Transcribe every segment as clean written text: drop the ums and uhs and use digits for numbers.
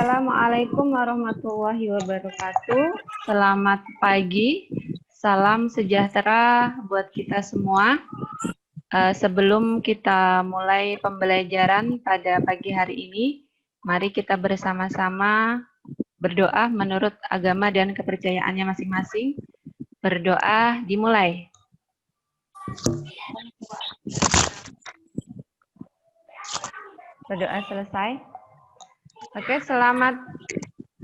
Assalamualaikum warahmatullahi wabarakatuh. Selamat pagi, salam sejahtera buat kita semua. Sebelum kita mulai pembelajaran pada pagi hari ini, mari kita bersama-sama berdoa menurut agama dan kepercayaannya masing-masing. Berdoa dimulai. Berdoa selesai. Oke, selamat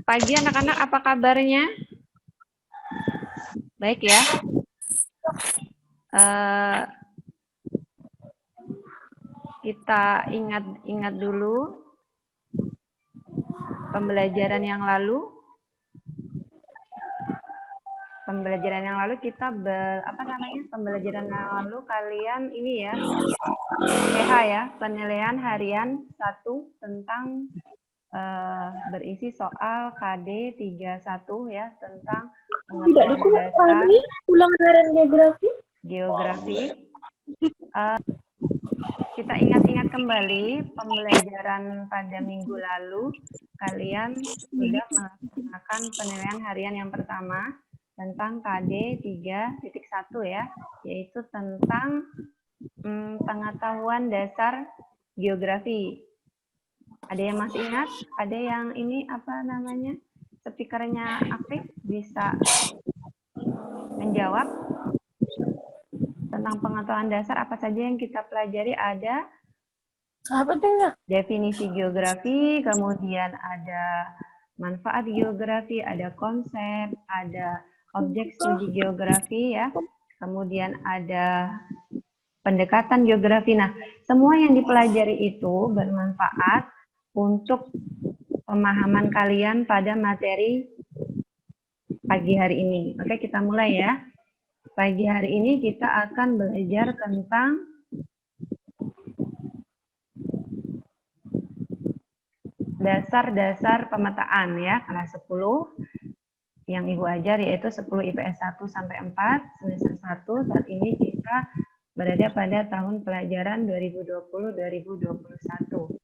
pagi anak-anak, apa kabarnya? Baik ya. Kita ingat dulu pembelajaran yang lalu. Pembelajaran yang lalu kita pembelajaran yang lalu kalian ini ya, PH ya, penilaian harian 1 tentang berisi soal KD 31 ya, tentang pengetahuan dasar ulangan harian geografi. Kita ingat-ingat kembali pembelajaran pada minggu lalu, kalian sudah melaksanakan penilaian harian yang pertama tentang KD 3.1 ya, yaitu tentang pengetahuan dasar geografi. Ada yang masih ingat? Ada yang ini speakernya aktif, bisa menjawab tentang pengetahuan dasar apa saja yang kita pelajari. Ada definisi geografi, kemudian ada manfaat geografi, ada konsep, ada objek studi geografi ya, kemudian ada pendekatan geografi. Nah, semua yang dipelajari itu bermanfaat untuk pemahaman kalian pada materi pagi hari ini. Oke, kita mulai ya. Pagi hari ini kita akan belajar tentang dasar-dasar pemetaan ya, kelas 10 yang Ibu ajar, yaitu 10 IPS 1 sampai 4 semester 1. Saat ini kita berada pada tahun pelajaran 2020-2021.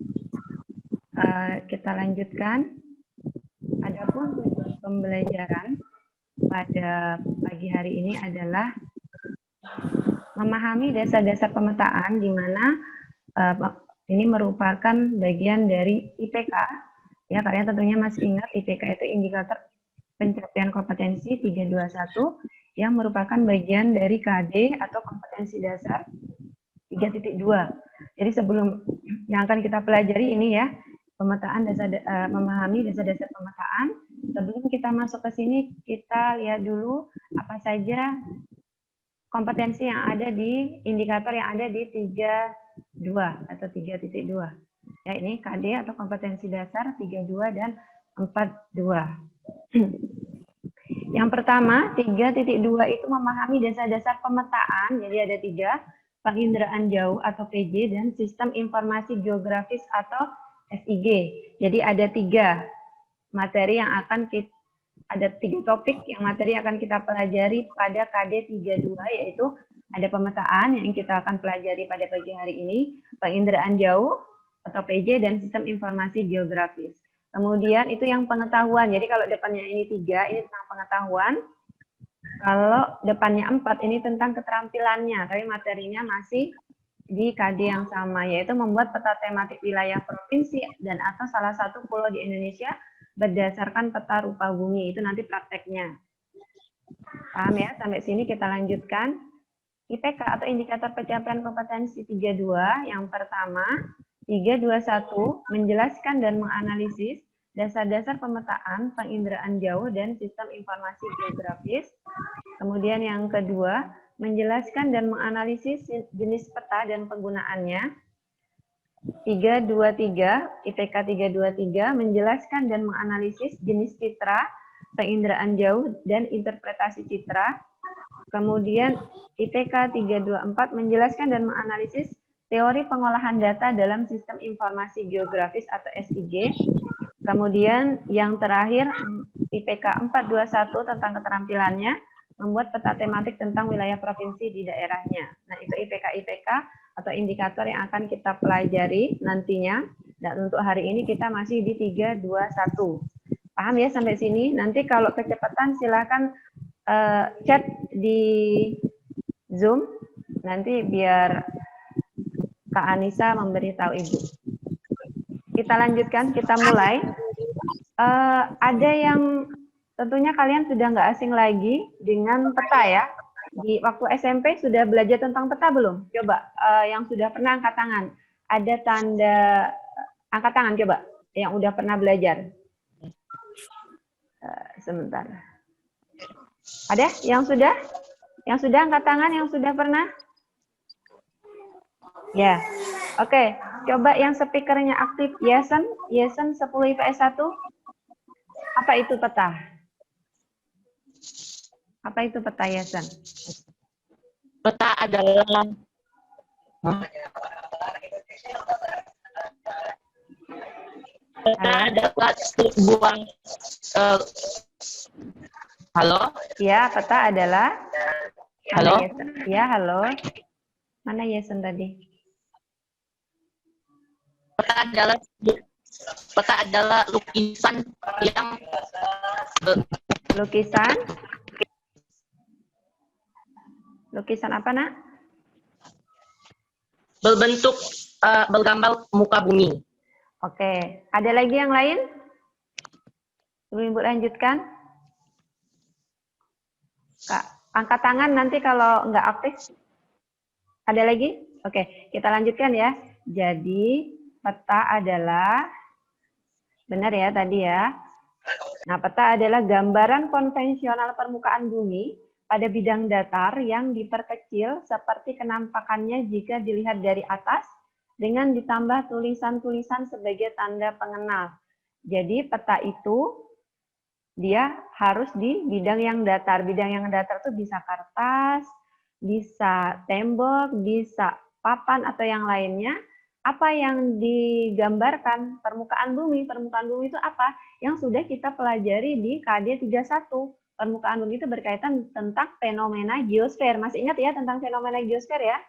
Kita lanjutkan. Adapun tujuan pembelajaran pada pagi hari ini adalah memahami dasar-dasar pemetaan, di mana ini merupakan bagian dari IPK. Ya, kalian tentunya masih ingat IPK itu indikator pencapaian kompetensi 321 yang merupakan bagian dari KD atau kompetensi dasar 3.2. Jadi sebelum yang akan kita pelajari ini ya, pemetaan memahami dasar-dasar pemetaan. Sebelum kita masuk ke sini, kita lihat dulu apa saja kompetensi yang ada di indikator yang ada di 3.2 atau 3.2. Ya, ini KD atau kompetensi dasar 3.2 dan 4.2. Yang pertama, 3.2 itu memahami dasar-dasar pemetaan. Jadi ada 3, penginderaan jauh atau PJ dan sistem informasi geografis atau SIG. Jadi ada 3 materi yang akan ada 3 topik yang materi akan kita pelajari pada KD 32, yaitu ada pemetaan yang kita akan pelajari pada pagi hari ini, penginderaan jauh atau PJ dan sistem informasi geografis. Kemudian itu yang pengetahuan. Jadi kalau depannya ini 3, ini tentang pengetahuan. Kalau depannya 4, ini tentang keterampilannya, tapi materinya masih di KD yang sama, yaitu membuat peta tematik wilayah provinsi dan atau salah satu pulau di Indonesia berdasarkan peta rupa bumi. Itu nanti prakteknya. Paham ya? Sampai sini kita lanjutkan. IPK atau indikator pencapaian kompetensi 32, yang pertama, 321 menjelaskan dan menganalisis dasar-dasar pemetaan, penginderaan jauh, dan sistem informasi geografis. Kemudian yang kedua, menjelaskan dan menganalisis jenis peta dan penggunaannya. 323, IPK 323 menjelaskan dan menganalisis jenis citra, penginderaan jauh, dan interpretasi citra. Kemudian IPK 324 menjelaskan dan menganalisis teori pengolahan data dalam sistem informasi geografis atau SIG. Kemudian yang terakhir IPK 421 tentang keterampilannya, membuat peta tematik tentang wilayah provinsi di daerahnya. Nah, itu IPK atau indikator yang akan kita pelajari nantinya. Dan untuk hari ini kita masih di 321. Paham ya sampai sini? Nanti kalau kecepatan silakan chat di Zoom, nanti biar Kak Anissa memberitahu Ibu. Kita lanjutkan, kita mulai. Ada yang tentunya kalian sudah nggak asing lagi dengan peta ya. Di waktu SMP sudah belajar tentang peta belum? Coba yang sudah pernah angkat tangan. Ada tanda angkat tangan coba yang udah pernah belajar. Sebentar. Ada yang sudah? Yang sudah angkat tangan yang sudah pernah? Ya. Oke, coba yang speakernya aktif Yesen 10 IPS 1. Apa itu peta? Apa itu peta, Yesen? Peta adalah sebuah halo? Ya, peta adalah Halo? Ya, halo. Mana Yesen tadi? Peta adalah lukisan yang Lukisan apa, Nak? Berbentuk bergambar muka bumi. Oke, ada lagi yang lain? Sebelum Ibu lanjutkan. Kak, angkat tangan nanti kalau nggak aktif. Ada lagi? Oke, kita lanjutkan ya. Jadi, peta adalah, benar ya tadi ya. Nah, peta adalah gambaran konvensional permukaan bumi pada bidang datar yang diperkecil seperti kenampakannya jika dilihat dari atas dengan ditambah tulisan-tulisan sebagai tanda pengenal. Jadi peta itu dia harus di bidang yang datar. Bidang yang datar itu bisa kertas, bisa tembok, bisa papan atau yang lainnya. Apa yang digambarkan permukaan bumi? Permukaan bumi itu apa? Yang sudah kita pelajari di KD 31. Permukaan bumi itu berkaitan tentang fenomena geosfer. Masih ingat ya tentang fenomena geosfer ya?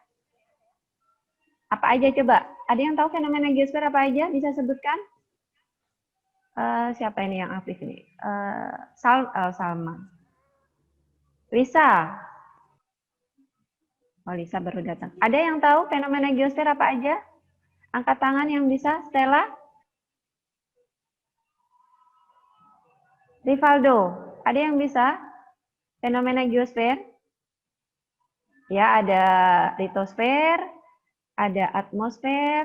Apa aja coba? Ada yang tahu fenomena geosfer apa aja? Bisa sebutkan? Siapa ini yang aktif ini? Salma. Lisa. Oh, Lisa baru datang. Ada yang tahu fenomena geosfer apa aja? Angkat tangan yang bisa. Stella? Rivaldo, ada yang bisa? Fenomena geosfer? Ya, ada litosfer, ada atmosfer,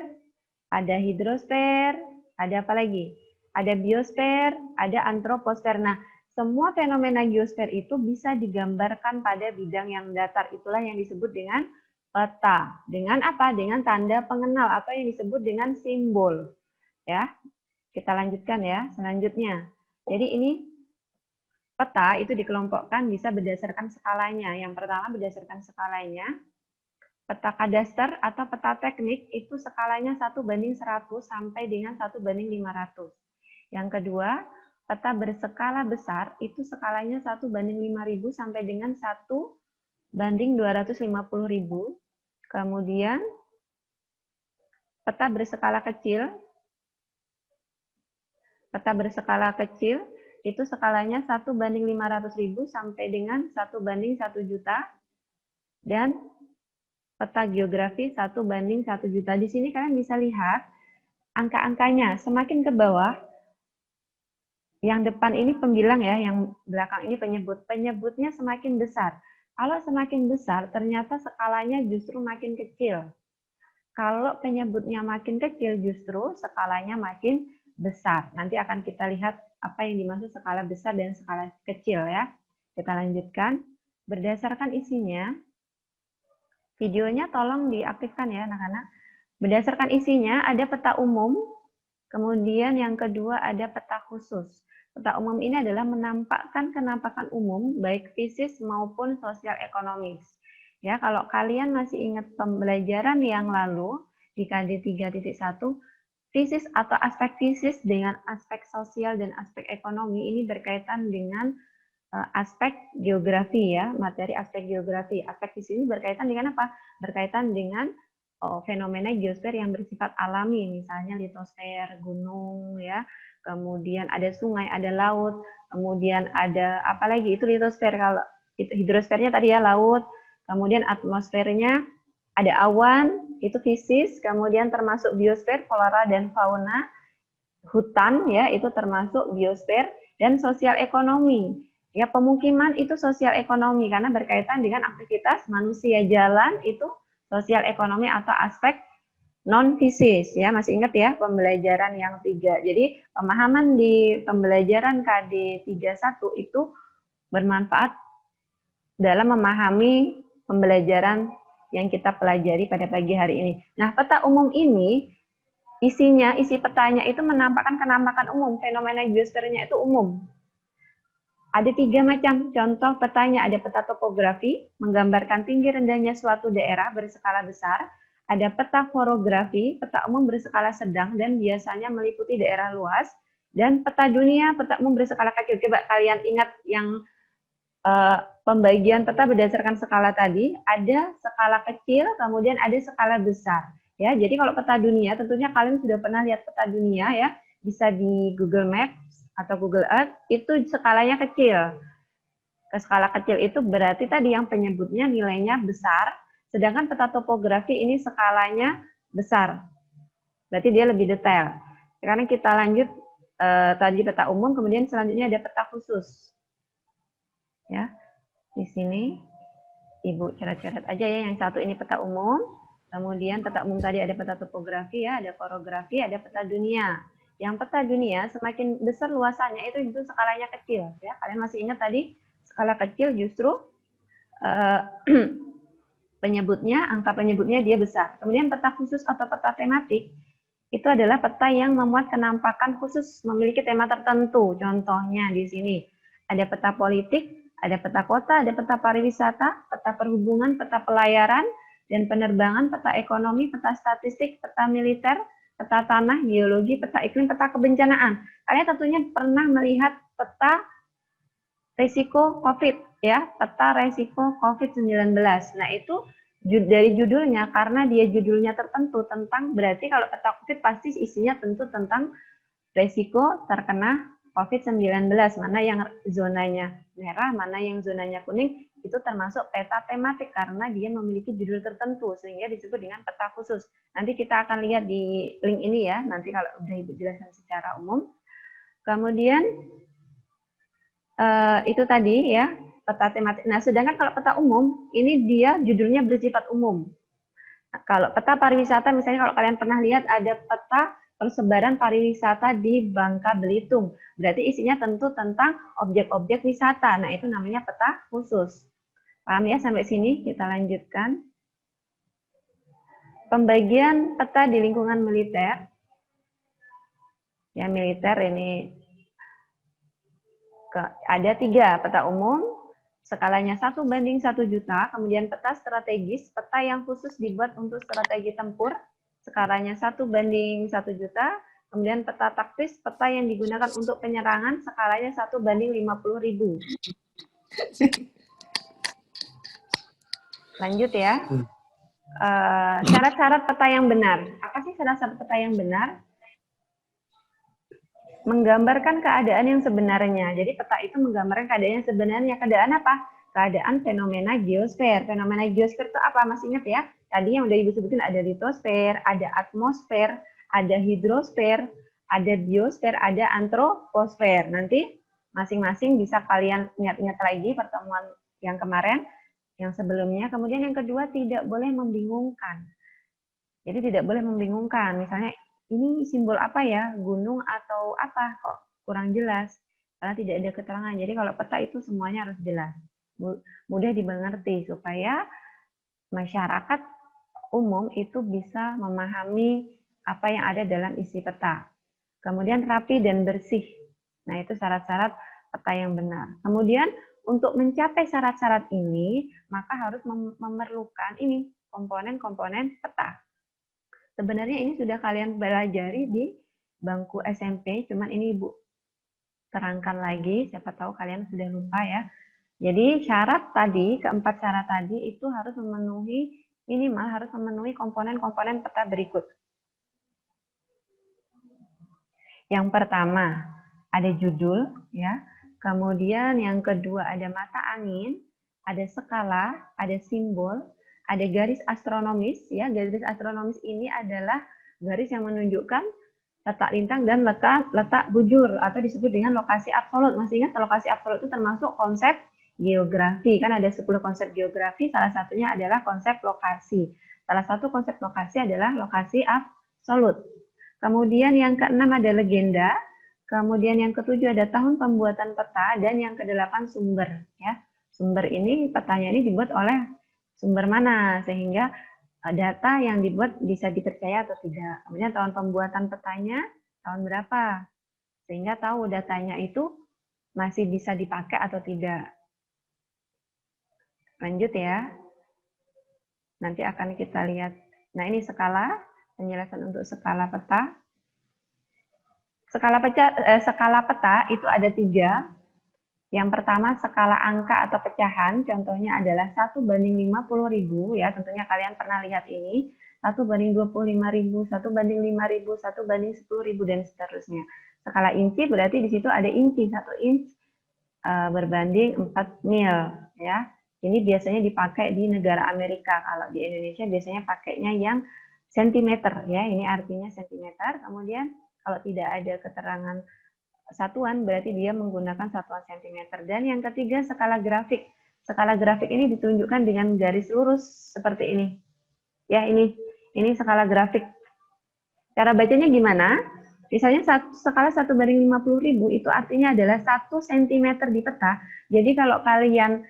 ada hidrosfer, ada apa lagi? Ada biosfer, ada antroposfer. Nah, semua fenomena geosfer itu bisa digambarkan pada bidang yang datar. Itulah yang disebut dengan peta. Dengan apa? Dengan tanda pengenal atau yang disebut dengan simbol. Ya, kita lanjutkan ya. Selanjutnya, jadi ini peta itu dikelompokkan bisa berdasarkan skalanya. Yang pertama berdasarkan skalanya. Peta kadaster atau peta teknik itu skalanya 1:100 sampai dengan 1:500. Yang kedua, peta berskala besar itu skalanya 1:5000 sampai dengan 1:250.000. Kemudian peta berskala kecil itu skalanya 1:500.000 sampai dengan 1:1.000.000. Dan peta geografi 1:1.000.000. Di sini kalian bisa lihat angka-angkanya semakin ke bawah. Yang depan ini pembilang ya, yang belakang ini penyebut. Penyebutnya semakin besar. Kalau semakin besar, ternyata skalanya justru makin kecil. Kalau penyebutnya makin kecil, justru skalanya makin besar. Nanti akan kita lihat apa yang dimaksud skala besar dan skala kecil ya. Kita lanjutkan. Berdasarkan isinya, videonya tolong diaktifkan ya anak-anak. Berdasarkan isinya ada peta umum, kemudian yang kedua ada peta khusus. Peta umum ini adalah menampakkan kenampakan umum baik fisik maupun sosial ekonomis. Ya, kalau kalian masih ingat pembelajaran yang lalu di KD 3.1, fisik atau aspek fisik dengan aspek sosial dan aspek ekonomi ini berkaitan dengan aspek geografi ya, materi aspek geografi. Aspek fisik ini berkaitan dengan apa? Berkaitan dengan fenomena geosfer yang bersifat alami, misalnya litosfer, gunung, ya, kemudian ada sungai, ada laut, kemudian ada apa lagi, itu litosfer. Kalau itu hidrosfernya tadi ya laut, kemudian atmosfernya ada awan, itu fisis, kemudian termasuk biosfer, flora dan fauna, hutan ya itu termasuk biosfer, dan sosial ekonomi. Ya, pemukiman itu sosial ekonomi karena berkaitan dengan aktivitas manusia. Jalan itu sosial ekonomi atau aspek non fisis ya. Masih ingat ya pembelajaran yang 3. Jadi pemahaman di pembelajaran KD 31 itu bermanfaat dalam memahami pembelajaran yang kita pelajari pada pagi hari ini. Nah, peta umum ini isi petanya itu menampakkan kenampakan umum, fenomena geosfernya itu umum. Ada 3 macam contoh petanya. Ada peta topografi, menggambarkan tinggi rendahnya suatu daerah berskala besar. Ada peta forografi, peta umum berskala sedang dan biasanya meliputi daerah luas. Dan peta dunia, peta umum berskala kecil. Coba kalian ingat yang pembagian peta berdasarkan skala tadi. Ada skala kecil, kemudian ada skala besar. Ya, jadi kalau peta dunia, tentunya kalian sudah pernah lihat peta dunia ya, bisa di Google Maps atau Google Earth, itu skalanya kecil. Ke skala kecil itu berarti tadi yang penyebutnya nilainya besar, sedangkan peta topografi ini skalanya besar. Berarti dia lebih detail. Sekarang kita lanjut tadi peta umum, kemudian selanjutnya ada peta khusus. Ya, di sini Ibu coret-coret aja ya, yang satu ini peta umum. Kemudian peta umum tadi ada peta topografi ya, ada forografi, ada peta dunia. Yang peta dunia semakin besar luasannya itu skalanya kecil ya. Kalian masih ingat tadi skala kecil justru angka penyebutnya dia besar. Kemudian peta khusus atau peta tematik itu adalah peta yang memuat kenampakan khusus, memiliki tema tertentu. Contohnya di sini ada peta politik, ada peta kota, ada peta pariwisata, peta perhubungan, peta pelayaran dan penerbangan, peta ekonomi, peta statistik, peta militer, peta tanah, geologi, peta iklim, peta kebencanaan. Kalian tentunya pernah melihat peta risiko COVID ya, peta risiko COVID-19. Nah, itu dari judulnya, karena dia judulnya tertentu tentang, berarti kalau peta COVID pasti isinya tentu tentang risiko terkena COVID-19, mana yang zonanya merah, mana yang zonanya kuning, itu termasuk peta tematik karena dia memiliki judul tertentu sehingga disebut dengan peta khusus. Nanti kita akan lihat di link ini ya, nanti kalau udah Ibu jelaskan secara umum. Kemudian itu tadi ya, peta tematik. Nah, sedangkan kalau peta umum, ini dia judulnya bersifat umum. Nah, kalau peta pariwisata, misalnya kalau kalian pernah lihat ada peta persebaran pariwisata di Bangka Belitung. Berarti isinya tentu tentang objek-objek wisata. Nah, itu namanya peta khusus. Paham ya sampai sini? Kita lanjutkan. Pembagian peta di lingkungan militer. Ya, militer ini ada 3 peta umum, skalanya 1:1 juta, kemudian peta strategis, peta yang khusus dibuat untuk strategi tempur, skalanya 1:1 juta, kemudian peta taktis, peta yang digunakan untuk penyerangan, skalanya 1:50.000. Lanjut ya. Syarat-syarat peta yang benar. Apa sih syarat-syarat peta yang benar? Menggambarkan keadaan yang sebenarnya. Jadi peta itu menggambarkan keadaan yang sebenarnya. Keadaan apa? Keadaan fenomena geosfer. Fenomena geosfer itu apa? Masih ingat ya? Tadi yang udah Ibu sebutin ada litosfer, ada atmosfer, ada hidrosfer, ada biosfer, ada antroposfer. Nanti masing-masing bisa kalian ingat-ingat lagi pertemuan yang kemarin, yang sebelumnya. Kemudian yang kedua, tidak boleh membingungkan. Jadi tidak boleh membingungkan. Misalnya, ini simbol apa ya? Gunung atau apa? Kok kurang jelas? Karena tidak ada keterangan. Jadi kalau peta itu semuanya harus jelas. Mudah dimengerti supaya masyarakat umum itu bisa memahami apa yang ada dalam isi peta. Kemudian rapi dan bersih. Nah, itu syarat-syarat peta yang benar. Kemudian untuk mencapai syarat-syarat ini, maka harus memerlukan ini komponen-komponen peta. Sebenarnya ini sudah kalian pelajari di bangku SMP, cuman ini Ibu terangkan lagi, siapa tahu kalian sudah lupa ya. Jadi syarat tadi, keempat syarat tadi itu harus memenuhi minimal harus memenuhi komponen-komponen peta berikut. Yang pertama, ada judul, ya. Kemudian yang kedua ada mata angin, ada skala, ada simbol, ada garis astronomis, ya. Garis astronomis ini adalah garis yang menunjukkan letak lintang dan letak bujur atau disebut dengan lokasi absolut. Masih ingat lokasi absolut itu termasuk konsep geografi. Kan ada 10 konsep geografi, salah satunya adalah konsep lokasi. Salah satu konsep lokasi adalah lokasi absolut. Kemudian yang keenam ada legenda. Kemudian yang ketujuh ada tahun pembuatan peta, dan yang kedelapan sumber. Ya, sumber ini, petanya ini dibuat oleh sumber mana, sehingga data yang dibuat bisa dipercaya atau tidak. Kemudian tahun pembuatan petanya tahun berapa, sehingga tahu datanya itu masih bisa dipakai atau tidak. Lanjut ya. Nanti akan kita lihat. Nah, ini skala, penjelasan untuk skala peta. Skala peta itu ada 3. Yang pertama skala angka atau pecahan, contohnya adalah 1/50.000, ya, tentunya kalian pernah lihat ini, 1/25.000, 1/5.000, 1/10.000, dan seterusnya. Skala inci berarti di situ ada inci, 1 inch berbanding 4 mil, ya. Ini biasanya dipakai di negara Amerika, kalau di Indonesia biasanya pakainya yang sentimeter, ya, ini artinya sentimeter. Kemudian kalau tidak ada keterangan satuan, berarti dia menggunakan satuan sentimeter. Dan yang ketiga skala grafik. Skala grafik ini ditunjukkan dengan garis lurus seperti ini. Ya, ini skala grafik. Cara bacanya gimana? Misalnya skala 1/50.000 itu artinya adalah 1 cm di peta. Jadi kalau kalian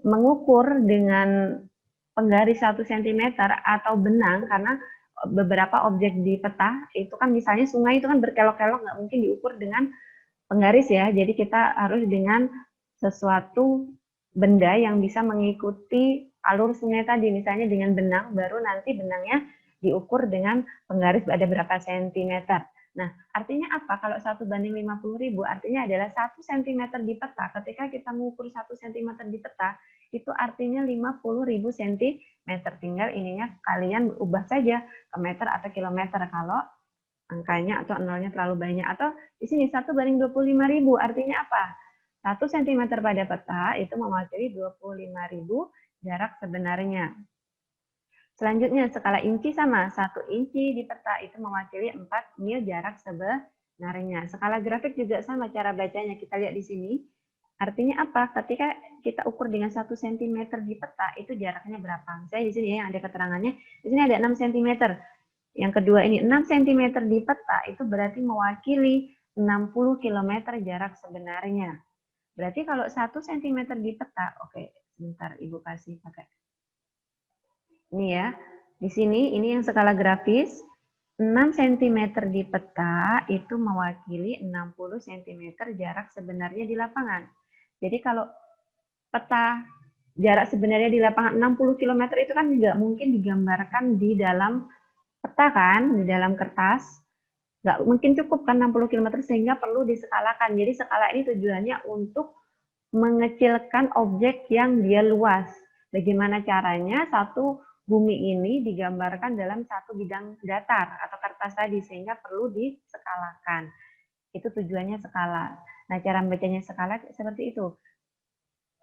mengukur dengan penggaris 1 cm atau benang, karena beberapa objek di peta itu kan misalnya sungai itu kan berkelok-kelok, nggak mungkin diukur dengan penggaris, ya. Jadi kita harus dengan sesuatu benda yang bisa mengikuti alur sungai tadi, misalnya dengan benang, baru nanti benangnya diukur dengan penggaris ada berapa sentimeter. Nah, artinya apa? Kalau 1/50.000 artinya adalah 1 cm di peta. Ketika kita mengukur 1 cm di peta, itu artinya 50.000 cm. Tinggal ininya kalian ubah saja ke meter atau kilometer kalau angkanya atau nolnya terlalu banyak. Atau di sini 1/25.000 artinya apa? 1 cm pada peta itu mewakili 25.000 jarak sebenarnya. Selanjutnya skala inci sama, 1 inci di peta itu mewakili 4 mil jarak sebenarnya. Skala grafik juga sama cara bacanya, kita lihat di sini. Artinya apa? Ketika kita ukur dengan 1 cm di peta, itu jaraknya berapa? Misalnya di sini ya, ada keterangannya, di sini ada 6 cm. Yang kedua ini 6 cm di peta, itu berarti mewakili 60 km jarak sebenarnya. Berarti kalau 1 cm di peta, oke, sebentar Ibu kasih pakai. Ini ya, di sini ini yang skala grafis, 6 cm di peta itu mewakili 60 cm jarak sebenarnya di lapangan. Jadi kalau peta jarak sebenarnya di lapangan 60 km itu kan nggak mungkin digambarkan di dalam peta kan, di dalam kertas. Nggak mungkin cukup kan 60 km, sehingga perlu diskalakan. Jadi skala ini tujuannya untuk mengecilkan objek yang dia luas. Bagaimana caranya? Satu bumi ini digambarkan dalam satu bidang datar atau kertas tadi, sehingga perlu diskalakan. Itu tujuannya skala. Nah, cara membacanya skala seperti itu.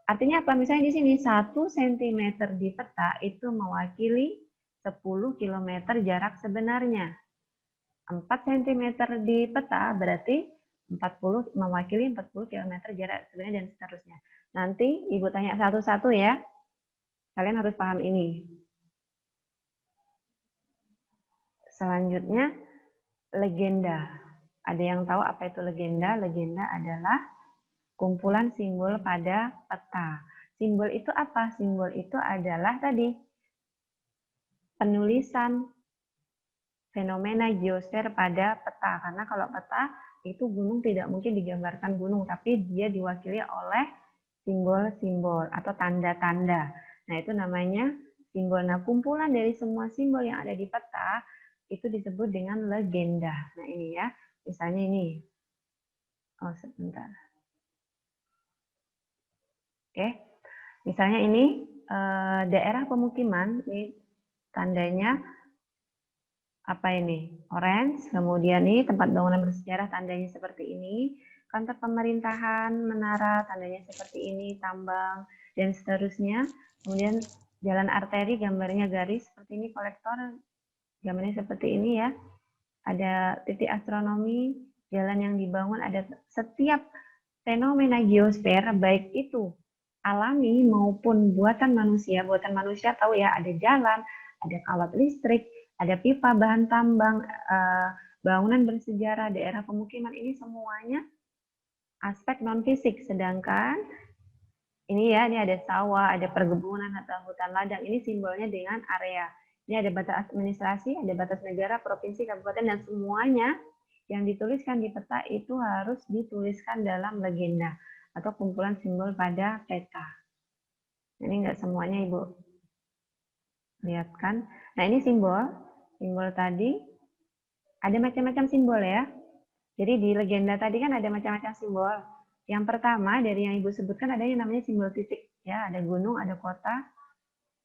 Artinya apa? Misalnya di sini 1 cm di peta itu mewakili 10 km jarak sebenarnya. 4 cm di peta berarti 40 mewakili 40 km jarak sebenarnya, dan seterusnya. Nanti Ibu tanya satu-satu ya. Kalian harus paham ini. Selanjutnya, legenda. Ada yang tahu apa itu legenda? Legenda adalah kumpulan simbol pada peta. Simbol itu apa? Simbol itu adalah tadi penulisan fenomena geosfer pada peta. Karena kalau peta itu gunung tidak mungkin digambarkan gunung, tapi dia diwakili oleh simbol-simbol atau tanda-tanda. Nah, itu namanya simbol. Nah, kumpulan dari semua simbol yang ada di peta itu disebut dengan legenda. Nah, ini ya. Misalnya ini. Oh, sebentar. Oke. Misalnya ini daerah pemukiman, ini tandanya apa ini? Orange. Kemudian nih tempat bangunan bersejarah tandanya seperti ini. Kantor pemerintahan, menara tandanya seperti ini, tambang dan seterusnya. Kemudian jalan arteri gambarnya garis seperti ini, kolektor gambarnya seperti ini ya. Ada titik astronomi, jalan yang dibangun, ada setiap fenomena geosfer baik itu alami maupun buatan manusia. Buatan manusia tahu ya, ada jalan, ada kawat listrik, ada pipa bahan tambang, bangunan bersejarah, daerah pemukiman, ini semuanya aspek non fisik. Sedangkan ini ya, ini ada sawah, ada perkebunan atau hutan ladang, ini simbolnya dengan area. Ini ada batas administrasi, ada batas negara, provinsi, kabupaten, dan semuanya yang dituliskan di peta itu harus dituliskan dalam legenda atau kumpulan simbol pada peta. Ini enggak semuanya Ibu lihat kan. Nah ini simbol tadi ada macam-macam simbol ya. Jadi di legenda tadi kan ada macam-macam simbol. Yang pertama dari yang Ibu sebutkan ada yang namanya simbol titik ya, ada gunung, ada kota,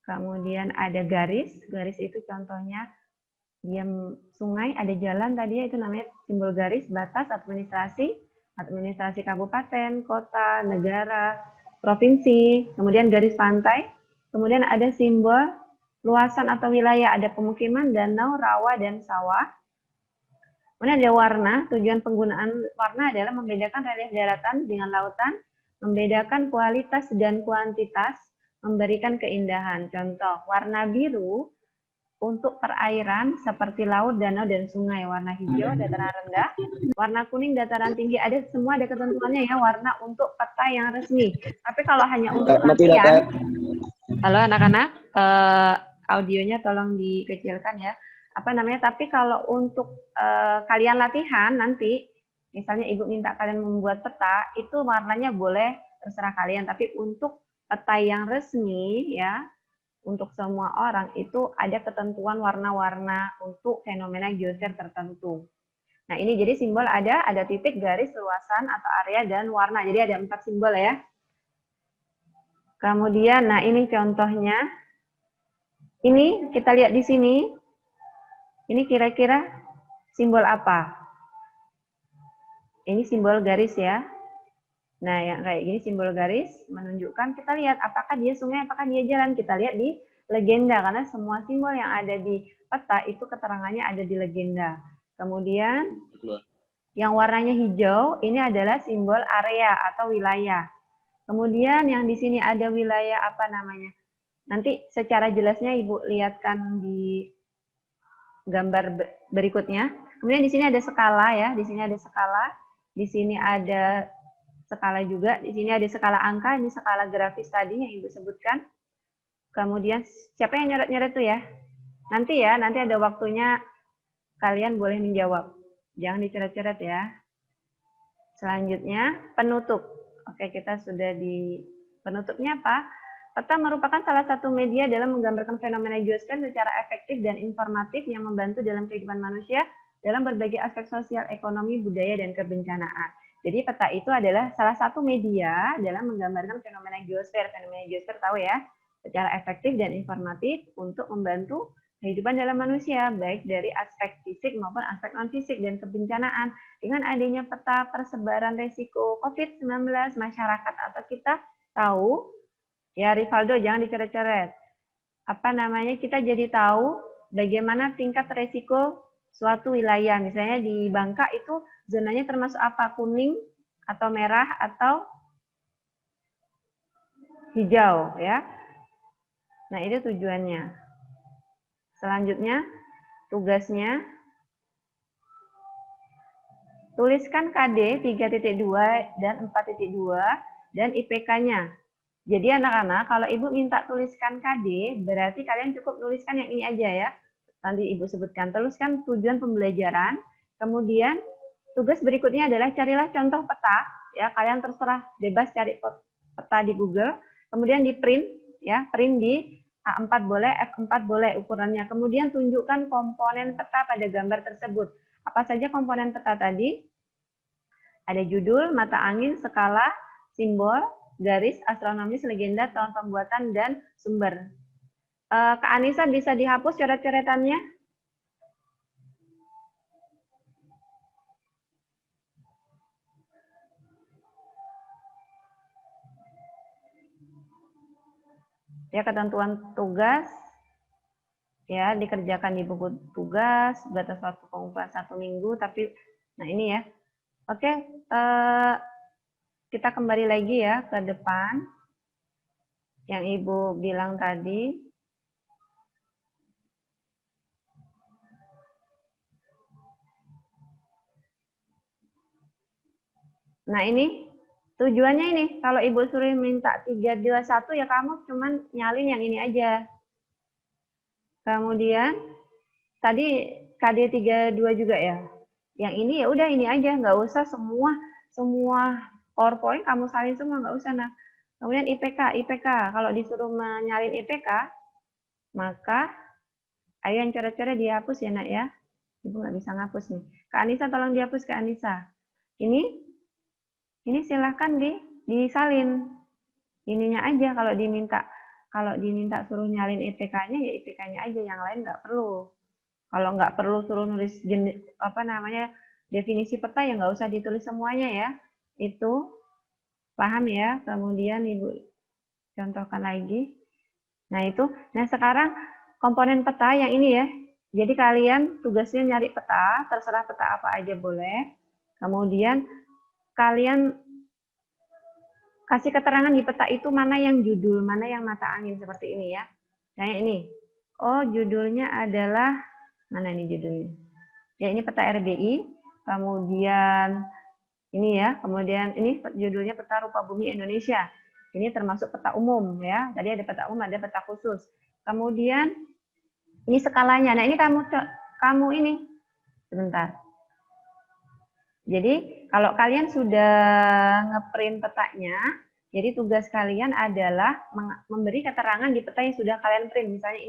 kemudian ada garis. Garis itu contohnya dia sungai, ada jalan tadi ya, itu namanya simbol garis. Batas administrasi kabupaten, kota, negara, provinsi, kemudian garis pantai, kemudian ada simbol luasan atau wilayah, ada pemukiman, danau, rawa, dan sawah. Kemudian ada warna, tujuan penggunaan warna adalah membedakan relief daratan dengan lautan, membedakan kualitas dan kuantitas, memberikan keindahan. Contoh, warna biru untuk perairan seperti laut, danau, dan sungai. Warna hijau dataran rendah, warna kuning dataran tinggi. Semua ada ketentuannya ya, warna untuk peta yang resmi. Tapi kalau hanya untuk latihan, halo anak-anak, audionya tolong dikecilkan ya. Tapi kalau untuk kalian latihan nanti, misalnya Ibu minta kalian membuat peta, itu warnanya boleh terserah kalian. Tapi untuk peta yang resmi ya, untuk semua orang itu ada ketentuan warna-warna untuk fenomena geosfer tertentu. Nah ini jadi simbol ada titik, garis, luasan atau area, dan warna. Jadi ada 4 simbol ya. Kemudian, nah ini contohnya. Ini kita lihat di sini. Ini kira-kira simbol apa? Ini simbol garis ya. Nah, yang kayak gini simbol garis menunjukkan, kita lihat apakah dia sungai, apakah dia jalan. Kita lihat di legenda, karena semua simbol yang ada di peta itu keterangannya ada di legenda. Kemudian, yang warnanya hijau, ini adalah simbol area atau wilayah. Kemudian yang di sini ada wilayah apa namanya? Nanti secara jelasnya Ibu lihatkan di gambar berikutnya. Kemudian di sini ada skala ya, di sini ada skala, di sini ada skala juga, di sini ada skala angka, ini skala grafis tadi yang Ibu sebutkan. Kemudian siapa yang nyoret-nyoret tuh ya? Nanti ya, nanti ada waktunya kalian boleh menjawab. Jangan dicoret-coret ya. Selanjutnya penutup. Oke, kita sudah di penutupnya apa? Peta merupakan salah satu media dalam menggambarkan fenomena geosfer secara efektif dan informatif yang membantu dalam kehidupan manusia dalam berbagai aspek sosial, ekonomi, budaya, dan kebencanaan. Jadi peta itu adalah salah satu media dalam menggambarkan fenomena geosfer. Fenomena geosfer tahu ya, secara efektif dan informatif untuk membantu kehidupan dalam manusia, baik dari aspek fisik maupun aspek non-fisik dan kebencanaan. Dengan adanya peta persebaran resiko COVID-19, masyarakat atau kita tahu, ya Rivaldo jangan dicoret-coret. Kita jadi tahu bagaimana tingkat resiko suatu wilayah. Misalnya di Bangka itu zonanya termasuk apa? Kuning atau merah atau hijau ya. Nah, itu tujuannya. Selanjutnya tugasnya tuliskan KD 3.2 dan 4.2 dan IPK-nya. Jadi anak-anak, kalau Ibu minta tuliskan KD, berarti kalian cukup tuliskan yang ini aja ya. Nanti Ibu sebutkan, tuliskan tujuan pembelajaran. Kemudian tugas berikutnya adalah carilah contoh peta. Ya, kalian terserah bebas cari peta di Google. Kemudian di print, ya, print di A4 boleh, F4 boleh ukurannya. Kemudian tunjukkan komponen peta pada gambar tersebut. Apa saja komponen peta tadi? Ada judul, mata angin, skala, simbol, garis astronomis legenda tahun pembuatan dan sumber. Kak Anissa bisa dihapus coret-coretannya? Ya, ketentuan tugas ya dikerjakan di buku tugas, batas waktu pengumpulan 1 minggu, tapi nah ini ya. Oke, kita kembali lagi ya ke depan yang Ibu bilang tadi. Nah, ini tujuannya ini, kalau Ibu suruh minta 321 ya kamu cuman nyalin yang ini aja. Kemudian tadi KD 32 juga ya. Yang ini ya udah ini aja, nggak usah semua PowerPoint kamu salin semua, nggak usah. Nah, kemudian IPK kalau disuruh menyalin IPK, maka ayo yang coret-coret dihapus ya nak ya. Ibu nggak bisa ngapus nih. Kak Anissa tolong dihapus Kak Anissa. Ini silahkan disalin. Ininya aja kalau diminta suruh nyalin IPK-nya ya IPK-nya aja, yang lain nggak perlu. Kalau nggak perlu suruh nulis definisi peta ya nggak usah ditulis semuanya ya. Itu paham ya. Kemudian Ibu contohkan lagi. Nah itu. Nah sekarang komponen peta yang ini ya. Jadi kalian tugasnya nyari peta, terserah peta apa aja boleh. Kemudian kalian kasih keterangan di peta itu mana yang judul, mana yang mata angin seperti ini ya. Nah ini. Oh judulnya adalah mana ini judulnya? Ya ini peta RBI, kemudian ini ya, kemudian ini judulnya peta rupa bumi Indonesia. Ini termasuk peta umum ya. Tadi ada peta umum, ada peta khusus. Kemudian ini skalanya. Nah ini kamu ini sebentar. Jadi kalau kalian sudah ngeprint petanya, jadi tugas kalian adalah memberi keterangan di peta yang sudah kalian print. Misalnya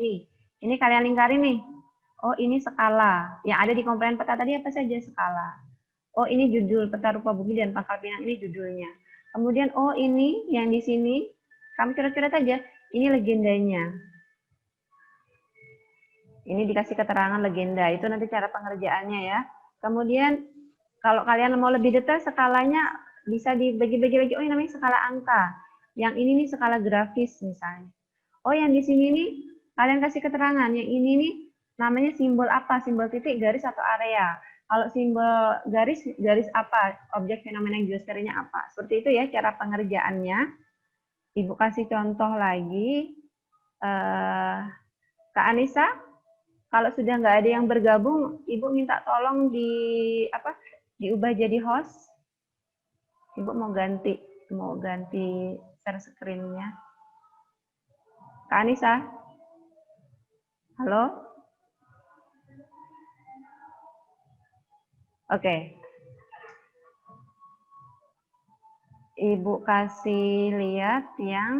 ini kalian lingkarin nih. Oh ini skala, yang ada di komponen peta tadi apa saja skala. Oh ini judul peta rupa bumi dan Pangkal Pinang, ini judulnya. Kemudian oh ini yang di sini, kamu coret-coret aja, ini legendanya. Ini dikasih keterangan legenda, itu nanti cara pengerjaannya ya. Kemudian kalau kalian mau lebih detail skalanya bisa dibagi-bagi lagi. Oh ini namanya skala angka. Yang ini nih skala grafis misalnya. Oh yang di sini nih kalian kasih keterangan. Yang ini nih namanya simbol apa? Simbol titik, garis atau area. Kalau simbol garis apa? Objek fenomena geosfernya apa? Seperti itu ya cara pengerjaannya. Ibu kasih contoh lagi. Kak Anissa, kalau sudah nggak ada yang bergabung, Ibu minta tolong diubah jadi host. Ibu mau ganti share screen-nya. Kak Anissa? Halo? Oke. Ibu kasih lihat yang